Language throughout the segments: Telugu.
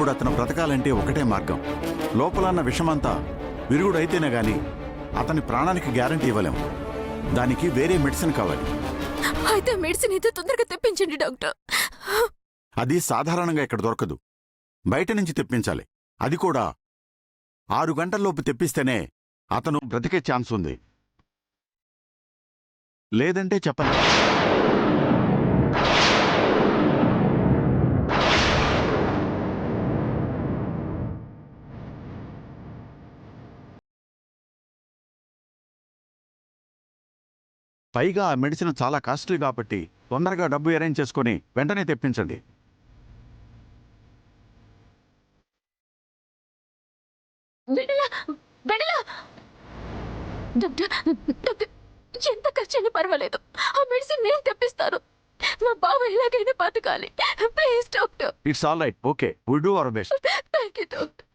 ఇప్పుడు అతను బ్రతకాలంటే ఒకటే మార్గం. లోపలన్న విషమంతా విరుగుడైతేనే గాని అతని ప్రాణానికి గ్యారంటీ ఇవ్వలేం. దానికి వేరే మెడిసిన్ కావాలి. అయితే మెడిసిన్ అయితే తొందరగా తెప్పించండి డాక్టర్. అది సాధారణంగా ఇక్కడ దొరకదు. బయట నుంచి తెప్పించాలి. అది కూడా 6 గంటల్లోపు తెప్పిస్తేనే అతను బ్రతికే ఛాన్స్ ఉంది. లేదంటే చెప్పండి. పైగా ఆ మెడిసిన్ చాలా కాస్ట్లీ కాబట్టి తొందరగా డబ్బు అరేంజ్ చేసుకుని వెంటనే తెప్పించండి. ఎంత ఖర్చైనా పర్వాలేదు, ఆ మెడిసిన్ నేను తెప్పిస్తాను. మా బావ ఎలాగైనా బతకాలి. Please doctor. It's all right. Okay, we do our best. Thank you doctor.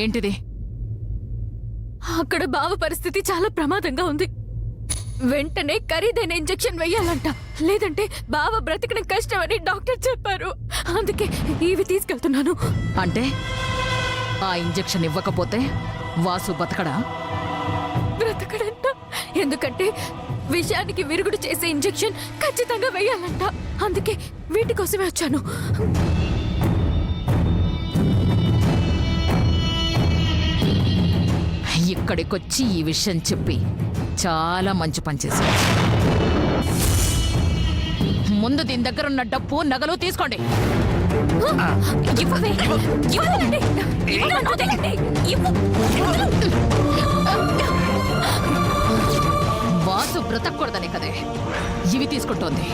ఏంటిది? అక్కడ బావ పరిస్థితి చాలా ప్రమాదంగా ఉంది. వెంటనే ఖరీదైన ఇంజెక్షన్ వెయ్యాలంట, లేదంటే బావ బ్రతకడం కష్టమని డాక్టర్ చెప్పారు. అందుకే ఇవి తీసుకెళ్తున్నాను. అంటే ఆ ఇంజెక్షన్ ఇవ్వకపోతే వాసు బతకడా? బ్రతకడంట. ఎందుకంటే విషయానికి విరుగుడు చేసే ఇంజెక్షన్ ఖచ్చితంగా వెయ్యాలంట. అందుకే వీటి కోసమే వచ్చాను. ఇక్కడికొచ్చి ఈ విషయం చెప్పి చాలా మంచి పని చేశారు. ముందు దీని దగ్గర ఉన్న డబ్బు నగలు తీసుకోండి. వాసు బ్రతకూడదనే కదే ఇవి తీసుకుంటోంది.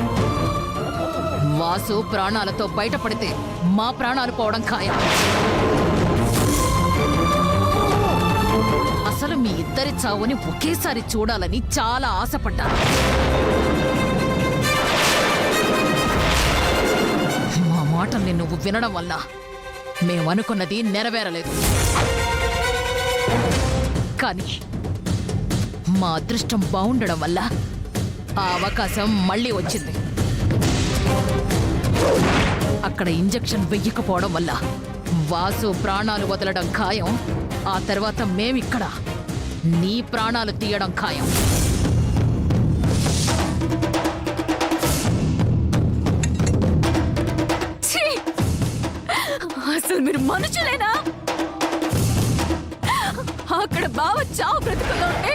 వాసు ప్రాణాలతో బయటపడితే మా ప్రాణాలు పోవడం ఖాయం. అసలు మీ ఇద్దరి చావుని ఒకేసారి చూడాలని చాలా ఆశపడ్డాను. మా మాటల్ని నువ్వు వినడం వల్ల మేమనుకున్నది నెరవేరలేదు. కానీ మా అదృష్టం బాగుండడం వల్ల ఆ అవకాశం మళ్ళీ వచ్చింది. అక్కడ ఇంజెక్షన్ వెయ్యకపోవడం వల్ల వాసు ప్రాణాలు వదలడం ఖాయం. ఆ తర్వాత మేమిక్కడ నీ ప్రాణాలు తీయడం ఖాయం. అసలు మీరు మనుషులేనా? అక్కడ బావ చావు బ్రతుకులో ఉంటే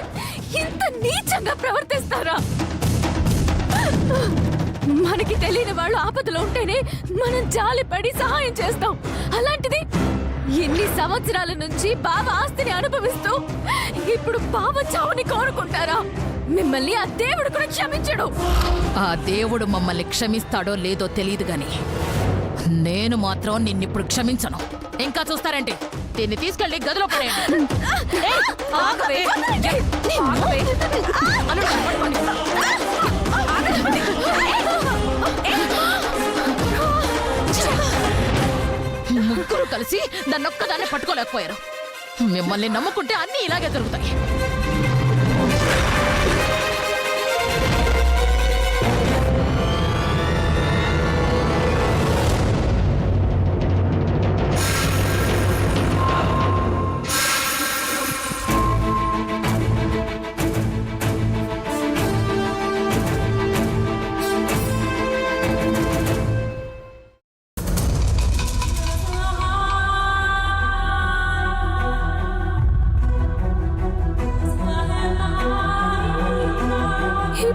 ఇంత నీచంగా ప్రవర్తిస్తారా? మనకి తెలియని వాళ్ళు ఆపదలో ఉంటేనే మనం జాలిపడి సహాయం చేస్తాం. అలాంటిది ఎన్ని సంవత్సరాల నుంచి బావ ఆస్తిని అనుభవిస్తూ ఇప్పుడు బావ చావుని కోరుకుంటారా? మిమ్మల్ని ఆ దేవుడు కూడా క్షమించడు. ఆ దేవుడు మమ్మల్ని క్షమిస్తాడో లేదో తెలియదు గాని నేను మాత్రం నిన్నిప్పుడు క్షమించను. ఇంకా చూస్తారంటే దీన్ని తీసుకెళ్లి గదిలో పడేయండి. ముగ్గురు కలిసి నన్నొక్కదాన్ని పట్టుకోలేకపోయారు. మిమ్మల్ని నమ్ముకుంటే అన్నీ ఇలాగే జరుగుతాయి.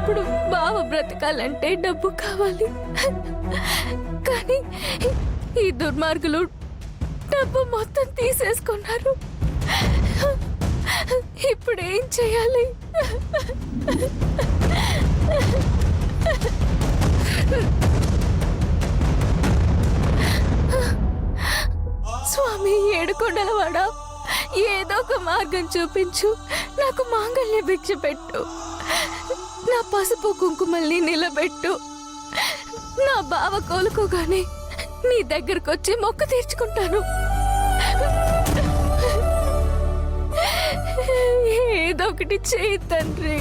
ఇప్పుడు బావ బ్రతకాలంటే డబ్బు కావాలి. కానీ ఈ దుర్మార్గులు డబ్బు మొత్తం తీసేసుకున్నారు. ఇప్పుడు ఏం చేయాలి? స్వామి ఏడుకొండలవాడ, ఏదో ఒక మార్గం చూపించు. నాకు మాంగళ్య భిక్ష పెట్టు. నా పసుపు కుంకుమల్ని నిలబెట్టు. నా బావ కోలుకోగానే నీ దగ్గరకు వచ్చి మొక్కు తీర్చుకుంటాను. ఏదో ఒకటి చేయి తండ్రి.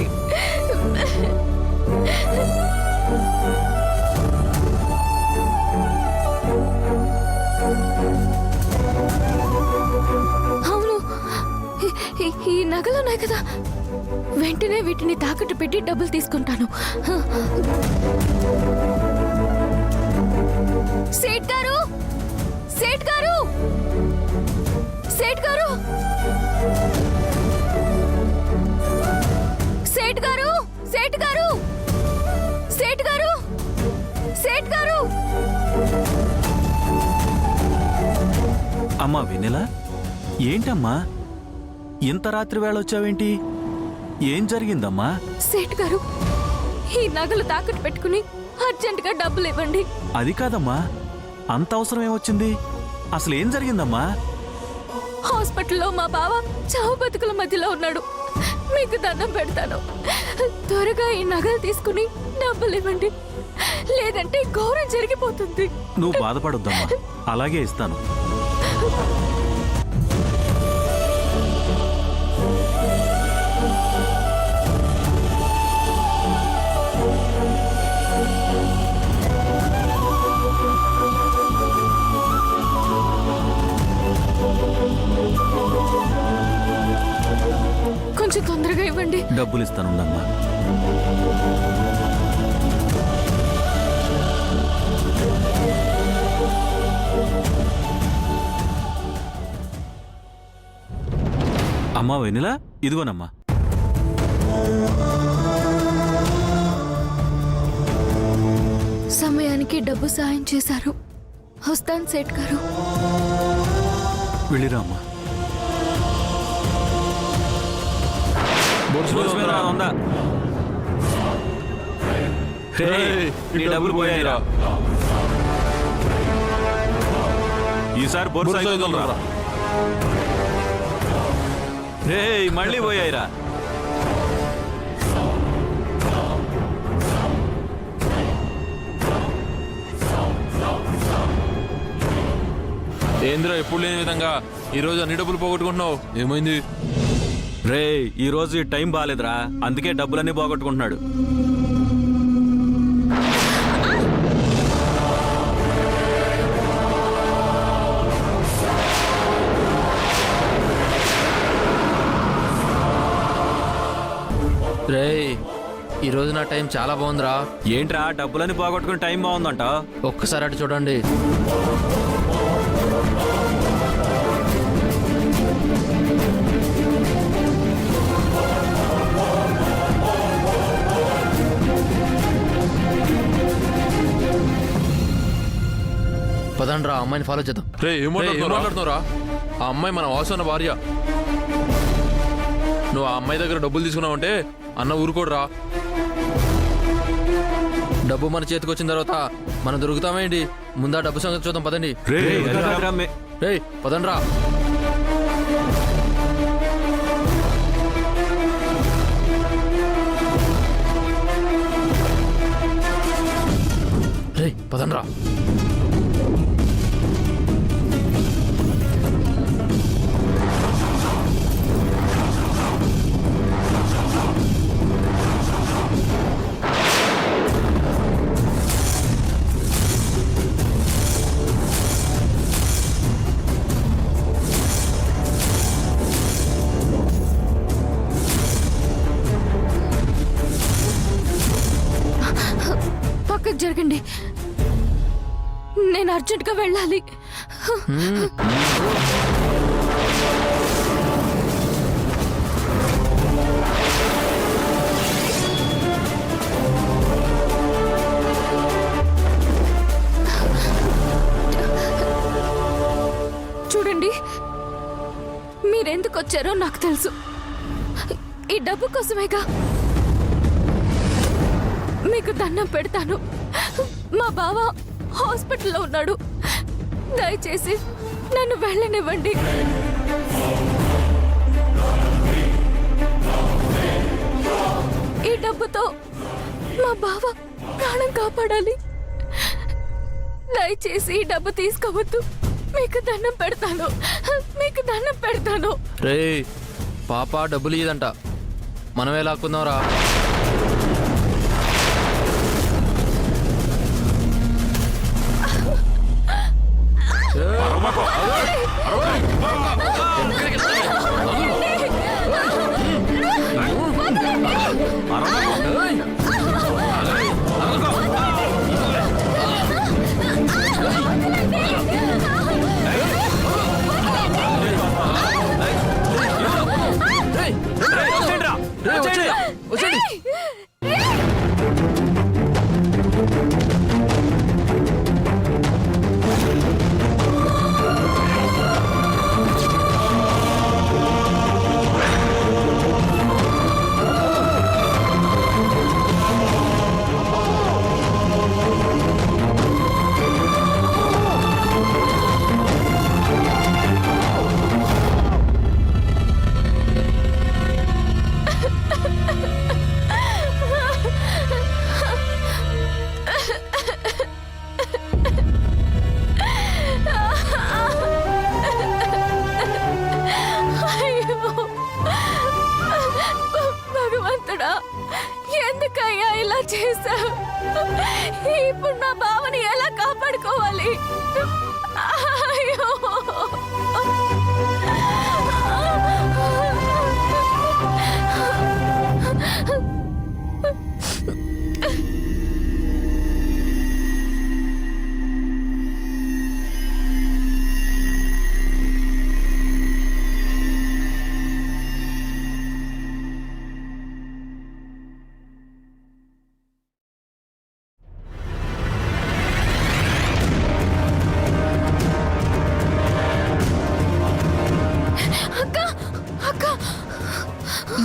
అవును, ఈ నగలున్నాయి కదా, వెంటనే వీటిని తాకట్టు పెట్టి డబ్బులు తీసుకుంటాను. సేట్ గారు, సేట్ గారు, సేట్ గారు, సేట్ గారు, సేట్ గారు, సేట్ గారు, సేట్ గారు. అమ్మా వెన్నెలా, ఏంటమ్మా ఇంత రాత్రి వేళ వచ్చావేంటి? ఏం జరిగిందమ్మా? సేట్ గారు, ఈ నగలు తాకట్టు పెట్టుకుని అర్జెంటుగా డబ్బులు ఇవ్వండి. అది కాదమ్మా, అంత అవసరం ఏమొచ్చింది? అసలు ఏం జరిగిందమ్మా? హాస్పిటల్లో మా బావ చావు బతుకుల మధ్యలో ఉన్నాడు. మీకు దండం పెడతాను, త్వరగా ఈ నగలు తీసుకుని డబ్బులు ఇవ్వండి, లేదంటే ఘోరం జరిగిపోతుంది. నువ్వు బాధపడొద్దమ్మా, అలాగే ఇస్తాను. కొంచెం తొందరగా ఇవ్వండి. డబ్బులు ఇస్తానుండమ్మా. అమ్మా వెన్నెలా, ఇదిగోనమ్మా. సమయానికి డబ్బు సాయం చేశారు. వస్తాను సేట్ గారు. వెళ్ళిరా అమ్మా. ఉందా? నీ డబ్బులు పోయాయిరా. ఈసారి బొరుసు అయిపోతుందిరా. రే మళ్ళీ పోయాయిరా. ఏంద్రా ఎప్పుడు లేని విధంగా ఈరోజు అన్ని డబ్బులు పోగొట్టుకుంటున్నావు? ఏమైంది? రే ఈ రోజు ఈ టైం బాగాలేదురా, అందుకే డబ్బులన్నీ పోగొట్టుకుంటున్నాడు. రేయ్ ఈరోజు నా టైం చాలా బాగుందిరా. ఏంట్రా డబ్బులన్నీ పోగొట్టుకుని టైం బాగుందంట? ఒక్కసారి అటు చూడండి. పదండ్రా అమ్మాయిని ఫాలో చేద్దాం. ఏం మాట్లాడుతున్నారా? ఆ అమ్మాయి మన వాసన భార్య. నువ్వు ఆ అమ్మాయి దగ్గర డబ్బులు తీసుకున్నావంటే అన్న ఊరుకోడురా. డబ్బు మన చేతికి వచ్చిన తర్వాత మనం దొరుకుతామేంటి? ముందా డబ్బు సంగతి చూద్దాం పదండి. రే పదండ్రా. రే పదండ్రా. పక్కకు జరగండి, నేను అర్జెంటుగా వెళ్ళాలి. వచ్చారో నాకు తెలుసు. ఈ డబ్బు కోసమేగా. మీకు దండం పెడతాను. మా బావ హాస్పిటల్లో ఉన్నాడు. దయచేసి నన్ను వెళ్ళనివ్వండి. ఈ డబ్బుతో మా బావ ప్రాణం కాపాడాలి. దయచేసి ఈ డబ్బు తీసుకోవద్దు. మీకు దండం పెడతాను. మీకు దండం పెడతాను. రే పాప డబ్బులు ఇయ్యదంట, మనమే లాక్కుందాం రా. వచ్చేయండి. అయ్యో, భగవంతుడా, ఎందుకయ్యా ఇలా చేశావు? ఇప్పుడు నా బావని ఎలా కాపాడుకోవాలి? అయ్యో.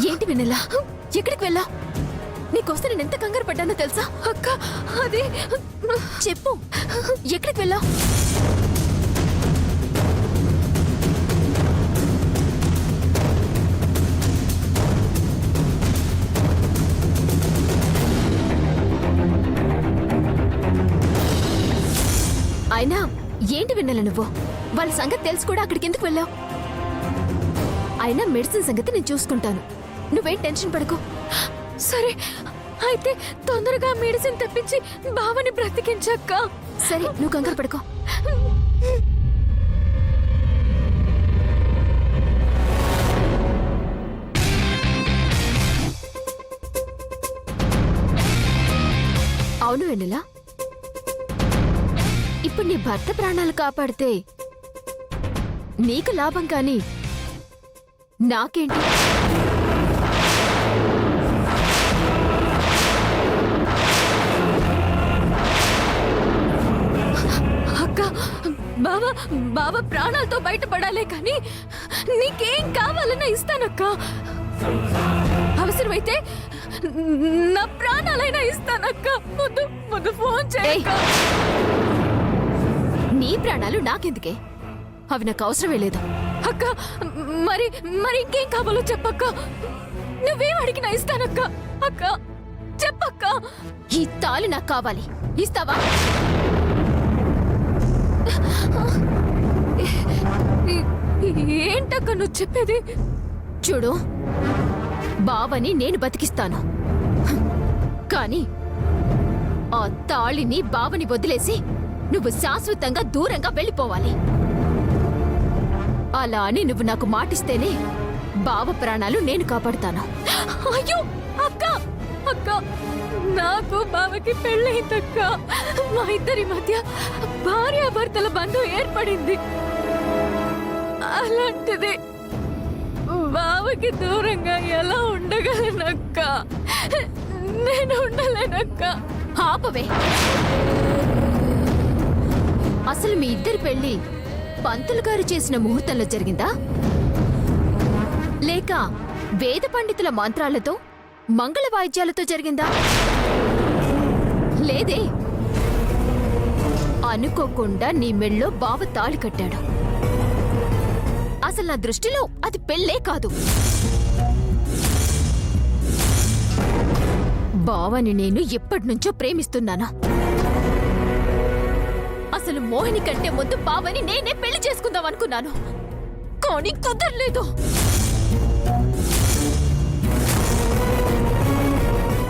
ఏంటి వెన్నెలా, ఎక్కడికి వెళ్ళా? నీకోసం నేను ఎంత కంగారు పడ్డానో తెలుసా? అక్క, అది చెప్పు, ఎక్కడికి వెళ్ళా? అయినా ఏంటి వెన్నెల నువ్వు? వాళ్ళ సంగతి తెలుసు కూడా అక్కడికి ఎందుకు వెళ్ళావు? అయినా మెడిసిన్ సంగతి నేను చూసుకుంటాను. నువ్వేం టెన్షన్ పడకు. సరే, అయితే తొందరగా మెడిసిన్ తెప్పించి బావని బ్రతికించక్క. సరే, నువ్వు కంగారు పడుకో. అవును వెన్నెలా, ఇప్పుడు నీ భర్త ప్రాణాలు కాపాడితే నీకు లాభం, కానీ నాకేంటి? అక్క, బావ ప్రాణాలతో బయటపడాలే, కానీ నీకేం కావాలన్నా ఇస్తానక్క. అవసరమైతే నా ప్రాణాలైనా ఇస్తానక్క. ముందు ఫోన్ చేయక్క. నీ ప్రాణాలు నాకెందుకే? అవి నాకు అవసరమే లేదు. అక్క, మరి ఇంకేం కావాలో చెప్పక్క. నువ్వేం అడిగినా ఇస్తానక్క. అక్క, చెప్పక్క. ఈ తాళి నాకు కావాలి, ఇస్తావా? ఏంటక్క నువ్వు చెప్పేది? చూడు, బావని నేను బతికిస్తాను, కానీ ఆ తాళిని బావని వదిలేసి నువ్వు శాశ్వతంగా దూరంగా వెళ్ళిపోవాలి. అలా అని నువ్వు నాకు మాటిస్తేనే బావ ప్రాణాలు నేను కాపాడుతాను. అయ్యో అక్క, అక్క, నాకు బావకి పెళ్ళైందక్క. మా ఇద్దరి మధ్య భార్యాభర్తల బంధం ఏర్పడింది. అలాంటిది బావకి దూరంగా ఎలా ఉండగలనక్క? నేను ఉండలేనక్క. ఆపవే. అసలు మీ ఇద్దరి పెళ్లి పంతులు గారు చేసిన ముహూర్తంలో జరిగిందా, లేక వేద పండితుల మంత్రాలతో మంగళ వాయిద్యాలతో జరిగిందా? లేదే. అనుకోకుండా నీ మెళ్ళో బావ తాళి కట్టాడు. అసలు నా దృష్టిలో అది పెళ్ళే కాదు. బావని నేను ఎప్పటినుంచో ప్రేమిస్తున్నానా? అసలు మోహిని కంటే ముందు బావని నేనే పెళ్లి చేసుకుందాం అనుకున్నాను, కానీ కుదరలేదు.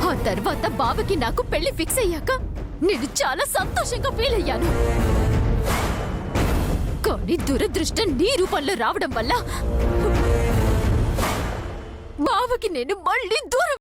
ఆ తర్వాత బావకి నాకు పెళ్లి ఫిక్స్ అయ్యాక నేను చాలా సంతోషంగా ఫీల్ అయ్యాను. కానీ దురదృష్టం నీ రూపంలో రావడం వల్ల బావకి నేను మళ్ళీ దూరం.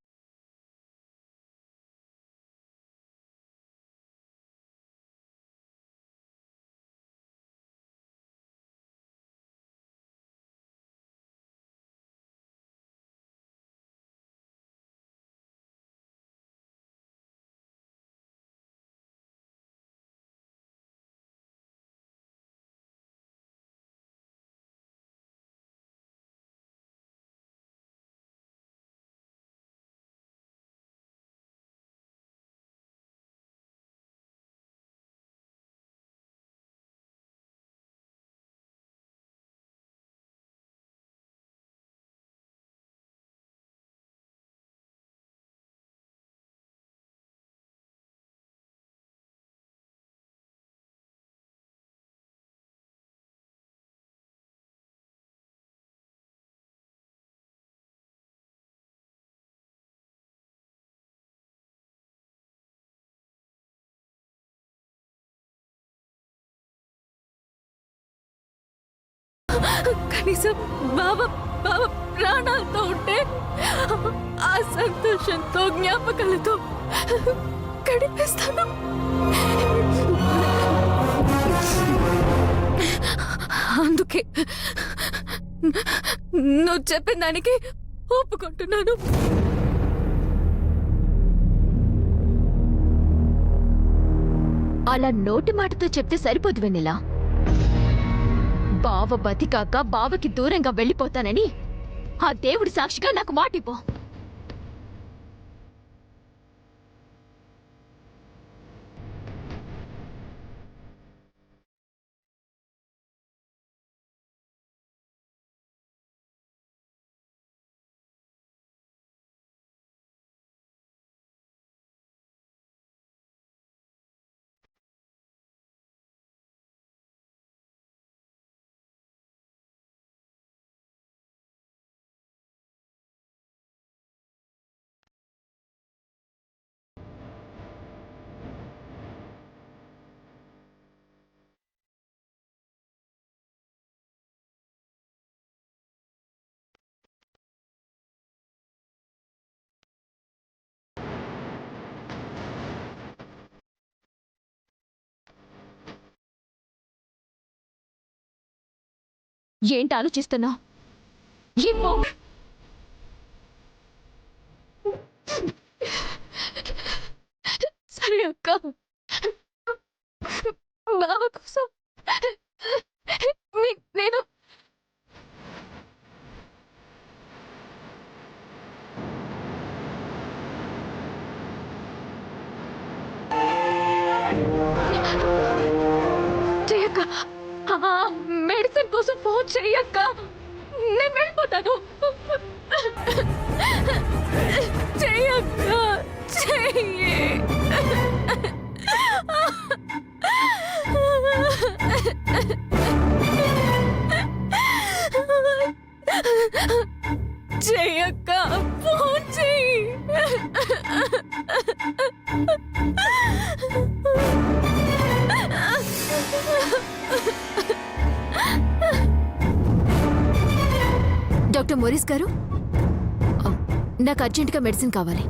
కనీసం బావ బావ ప్రాణాలతో ఉంటే ఆ సంతోషంతో జ్ఞాపకాలతో గడిపేస్తాను. అందుకే నువ్వు చెప్పిన దానికి ఒప్పుకుంటున్నాను. అలా నోటి మాటతో చెప్తే సరిపోదు వెన్నెలా. బావ బతికాక బావకి దూరంగా వెళ్ళిపోతానని ఆ దేవుడి సాక్షిగా నాకు మాటిపో. ఏంటి ఆలోచిస్తున్నా? సరే అక్క, బావ కోసం నేను చెయ్యక్క, మెడిసిన్ కోసం ఫోన్ చెయ్యక్క, నేను వెళ్ళిపోతాను. చెయ్యక్క, చెయ్యి. చెయ్యక్క, ఫోన్ చెయ్యి. డాక్టర్ మోరిస్ గారు, నాకు అర్జెంటుగా మెడిసిన్ కావాలి.